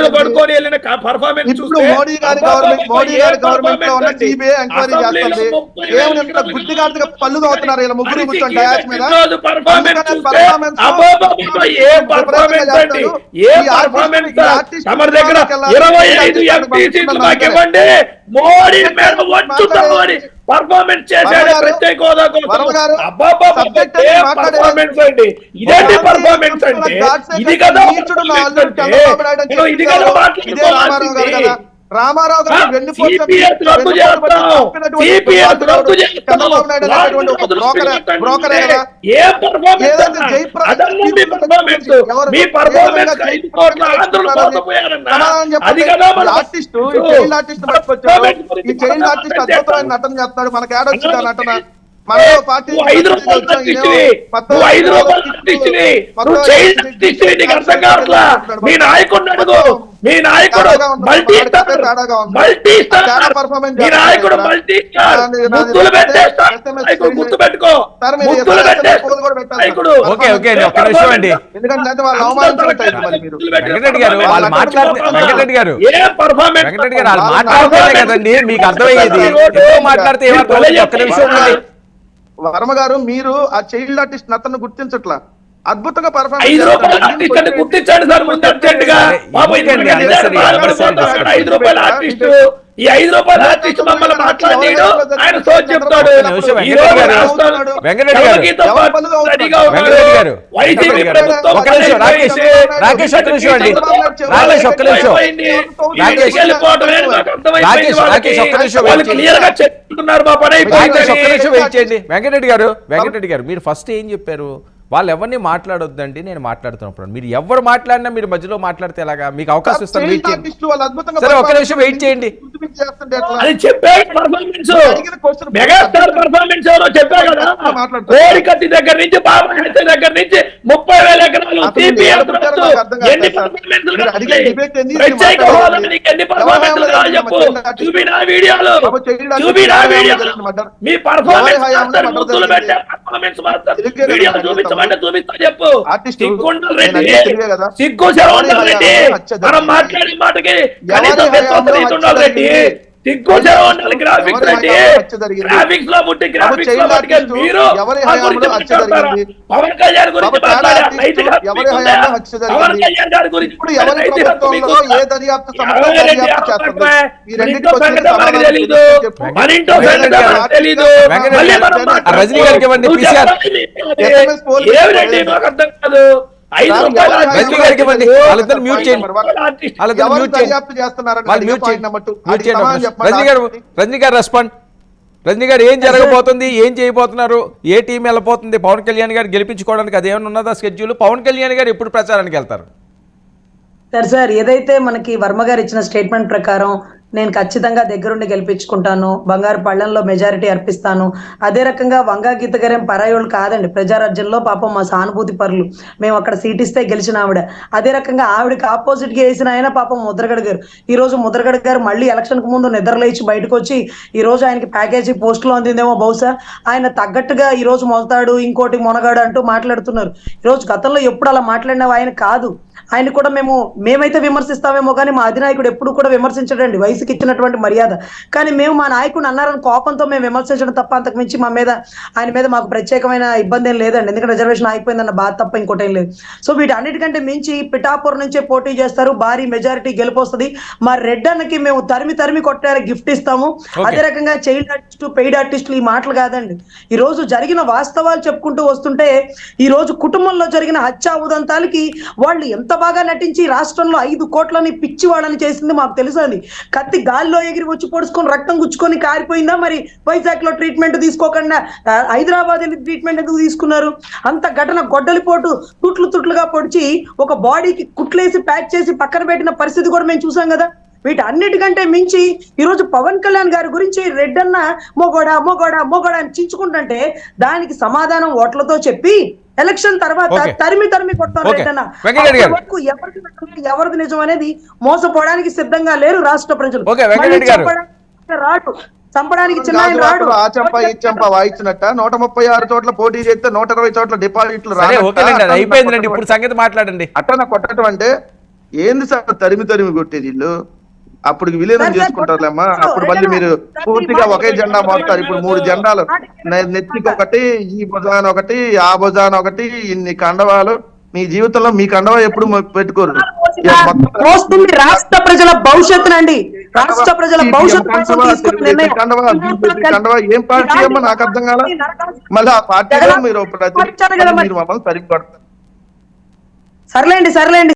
మీద పడుకొని వెళ్ళిన పర్ఫార్మెన్స్ ఇప్పుడు మోడీ గారి గవర్నమెంట్ లో ఉన్న సిబిఐ ఎంక్వైరీ చేస్తుంది. ఏమైనా గుడ్డిగాడిగా పళ్ళుగా అవుతున్నారు ఇలా ముగ్గురు కూర్చొని డయాస్ మీద. మోడీ మీద వచ్చుతామని పర్ఫార్మెన్స్ చేశాడు ప్రత్యేక హోదా పర్ఫార్మెన్స్ అండి. ఇదేంటి పర్ఫార్మెన్స్ అంటే ఇది కదా ఇది కదా మాట్లాడుకోవాల్సింది. రామారావు గారు ఆర్టిస్ట్ చైల్డ్ ఆర్టిస్ట్ పట్టుకొచ్చారు. ఈ చైల్డ్ ఆర్టిస్ట్ అద్భుతమైన నటన చేస్తాడు. మనకి ఏడొచ్చింది ఆ నటన. మనలో పార్టీ మీ నాయకుడు అడుగు. మీ నాయకుడు మల్టీ మీ నాయకుడు మల్టీ ముద్దులు పెట్టేస్తాడు. గుర్తు పెట్టుకో. ఎందుకంటే వాళ్ళు అవమానించినట్టు వెంకటరెడ్డి గారు వాళ్ళు వెంకటరెడ్డి గారు వెంకటరెడ్డి గారు వాళ్ళు మాట్లాడితేనే కదండి మీకు అర్థమయ్యేది. మాట్లాడితే ఏమర్థం? ఒక్క నిమిషం వర్మ గారు, మీరు ఆ చైల్డ్ ఆర్టిస్ట్ నతను గుర్తించట్లా. అద్భుతంగా పర్ఫార్మెన్స్ గుర్తించండి సార్ ముందు అర్జెంటుగా. ₹5 ఆర్టిస్ట్ ఈ ₹5 ఆర్టిస్ట్ మమ్మల్ని మాట్లాడాడు. ఆయన సోచి చెప్తాడు. వెంకటరెడ్డి గారు మీరు ఫస్ట్ ఏం చెప్పారు? వాళ్ళు ఎవరిని మాట్లాడొద్దండి, నేను మాట్లాడుతున్నప్పుడు మీరు ఎవరు మాట్లాడినా మీరు మధ్యలో మాట్లాడితే ఎలాగా? మీకు అవకాశం ఇస్తాను, వెయిట్ చేయండి. సరే ఒక నిమిషం వెయిట్ చేయండి. అది చెప్పాడు పర్ఫార్మెన్స్. మెగాస్టార్ పర్ఫార్మెన్స్ ఎవరో చెప్పా కదా. కోడికత్తి దగ్గర నుంచి బాబా దగ్గర నుంచి 30,000 ఎకరాలు ఎన్ని పర్ఫార్మెన్స్ చెప్పు. చూపినా వీడియోలు మీ పర్ఫార్మెన్స్ పర్ఫార్మెన్స్ మాత్రం వీడియోలు చూపించమంటే చూపిస్తా చెప్పు. సిగ్గు శరవణ్ రెడ్డి మనం మాట్లాడే మాటకి కనీసం విశ్వసనీయత ఉండాలి రెడ్డి. సిగ్గు శరవణ్ గ్రాఫిక్స్ రెడ్డి గ్రాఫిక్స్ లో పుట్టి గ్రాఫిక్స్ లో పట్టుకే మీరు పవన్ కళ్యాణ్ గురించి పవన్ కళ్యాణ్ గారి గురించి తెలీదు, మన ఇంట్లో తెలీదు. రజనీ గారికి ఇవ్వండి. ఏమిటండి మాకు అర్థం కాదు. రజనీ గారు రెస్పాండ్. రజనీ గారు ఏం జరగబోతుంది, ఏం చేయబోతున్నారు, ఏ టీం వెళ్ళబోతుంది? పవన్ కళ్యాణ్ గారు గెలిపించుకోవడానికి అది ఏమైనా ఉన్నదా స్కెడ్యూల్? పవన్ కళ్యాణ్ గారు ఎప్పుడు ప్రచారానికి వెళ్తారు? సార్ ఏదైతే మనకి వర్మ గారు ఇచ్చిన స్టేట్మెంట్ ప్రకారం నేను ఖచ్చితంగా దగ్గరుండి గెలిపించుకుంటాను, బంగారు పళ్ళంలో మెజారిటీ అర్పిస్తాను. అదే రకంగా వంగా గీత గారేం పరాయోళ్ళు కాదండి. ప్రజారాజ్యంలో పాపం మా సానుభూతి పరులు. మేము అక్కడ సీట్ ఇస్తే గెలిచిన ఆవిడ. అదే రకంగా ఆవిడకి ఆపోజిట్ గా వేసిన ఆయన పాపం ముద్రగడ గారు. ఈ రోజు ముద్రగడ గారు మళ్ళీ ఎలక్షన్ కు ముందు నిద్రలేచి బయటకు వచ్చి ఈ రోజు ఆయనకి ప్యాకేజీ పోస్టులో అందిందేమో బహుశా. ఆయన తగ్గట్టుగా ఈ రోజు మొలతాడు, ఇంకోటి మొనగాడు అంటూ మాట్లాడుతున్నారు. ఈ రోజు గతంలో ఎప్పుడు అలా మాట్లాడినవి ఆయన కాదు. ఆయన కూడా మేమైతే విమర్శిస్తామేమో కానీ మా అధినాయకుడు ఎప్పుడు కూడా విమర్శించడండి, వయసుకి ఇచ్చినటువంటి మర్యాద. కానీ మేము మా నాయకుడు అన్నారని కోపంతో మేము విమర్శించడం తప్ప అంతకు మించి ఆయన మీద మాకు ప్రత్యేకమైన ఇబ్బంది ఏం లేదండి. ఎందుకంటే రిజర్వేషన్ అయిపోయిందన్న బాధ తప్ప ఇంకోటి ఏం లేదు. సో వీటన్నిటికంటే మించి పిఠాపూర్ నుంచే పోటీ చేస్తారు, భారీ మెజారిటీ గెలిపొస్తుంది. మా రెడ్ అన్నకి మేము తరిమి కొట్టారు గిఫ్ట్ ఇస్తాము. అదే రకంగా చైల్డ్ ఆర్టిస్టు, పెయిడ్ ఆర్టిస్టులు ఈ మాటలు కాదండి. ఈ రోజు జరిగిన వాస్తవాలు చెప్పుకుంటూ వస్తుంటే ఈ రోజు కుటుంబంలో జరిగిన హత్యా ఉదంతాలకి వాళ్ళు ఎంత బాగా నటించి రాష్ట్రంలో 5 కోట్లని పిచ్చి వాళ్ళని చేసింది మాకు తెలుసు. అది కత్తి గాల్లో ఎగిరి వచ్చి పొడుచుకొని రక్తం గుచ్చుకొని కారిపోయిందా? మరి వైజాగ్ లో ట్రీట్మెంట్ తీసుకోకుండా హైదరాబాద్ ట్రీట్మెంట్ ఎందుకు తీసుకున్నారు? అంత ఘటన గొడ్డలిపోటు తుట్లుగా పొడిచి ఒక బాడీకి కుట్లేసి ప్యాక్ చేసి పక్కన పెట్టిన పరిస్థితి కూడా మేము చూసాం కదా. వీటన్నిటికంటే మించి ఈరోజు పవన్ కళ్యాణ్ గారి గురించి రెడ్డన్న మొగోడా అని చించుకుంటుంటే దానికి సమాధానం ఓట్లతో చెప్పి ఎలక్షన్ తర్వాత తరిమి కొట్టారు రెడ్డన్న. ఎవరిది నిజం అనేది మోసపోవడానికి సిద్ధంగా లేరు రాష్ట్ర ప్రజలు. రాడు చంపడానికి చిన్న రాడు. ఆ చంప ఈ చంప వాయించినట్ట 136 చోట్ల పోటీ చేస్తే 120 చోట్ల డిపాజిట్లు అయిపోయిందండి. ఇప్పుడు సంగతి మాట్లాడండి. అట్టన కొట్టడం అంటే ఏంది సార్ తరిమి కొట్టేది వీళ్ళు? అప్పుడు విలీనం చేసుకుంటారులేమ్మా. అప్పుడు మళ్ళీ మీరు పూర్తిగా ఒకే జెండా మోస్తారు. ఇప్పుడు 3 జెండాలు, నెత్తికి ఒకటి, ఈ భుజాన ఒకటి, ఆ భుజాన ఒకటి, ఇన్ని కండవాలు. మీ జీవితంలో మీ కండవా ఎప్పుడు పెట్టుకోరు. మోస్తుంది రాష్ట్ర ప్రజల భవిష్యత్తునండి. రాష్ట్ర ప్రజల భవిష్యత్తు కండవా ఏం పార్టీ అమ్మా నాకు అర్థం కాల. మళ్ళీ ఆ పార్టీలో మీరు మమ్మల్ని సరిగ్గా సర్లేండి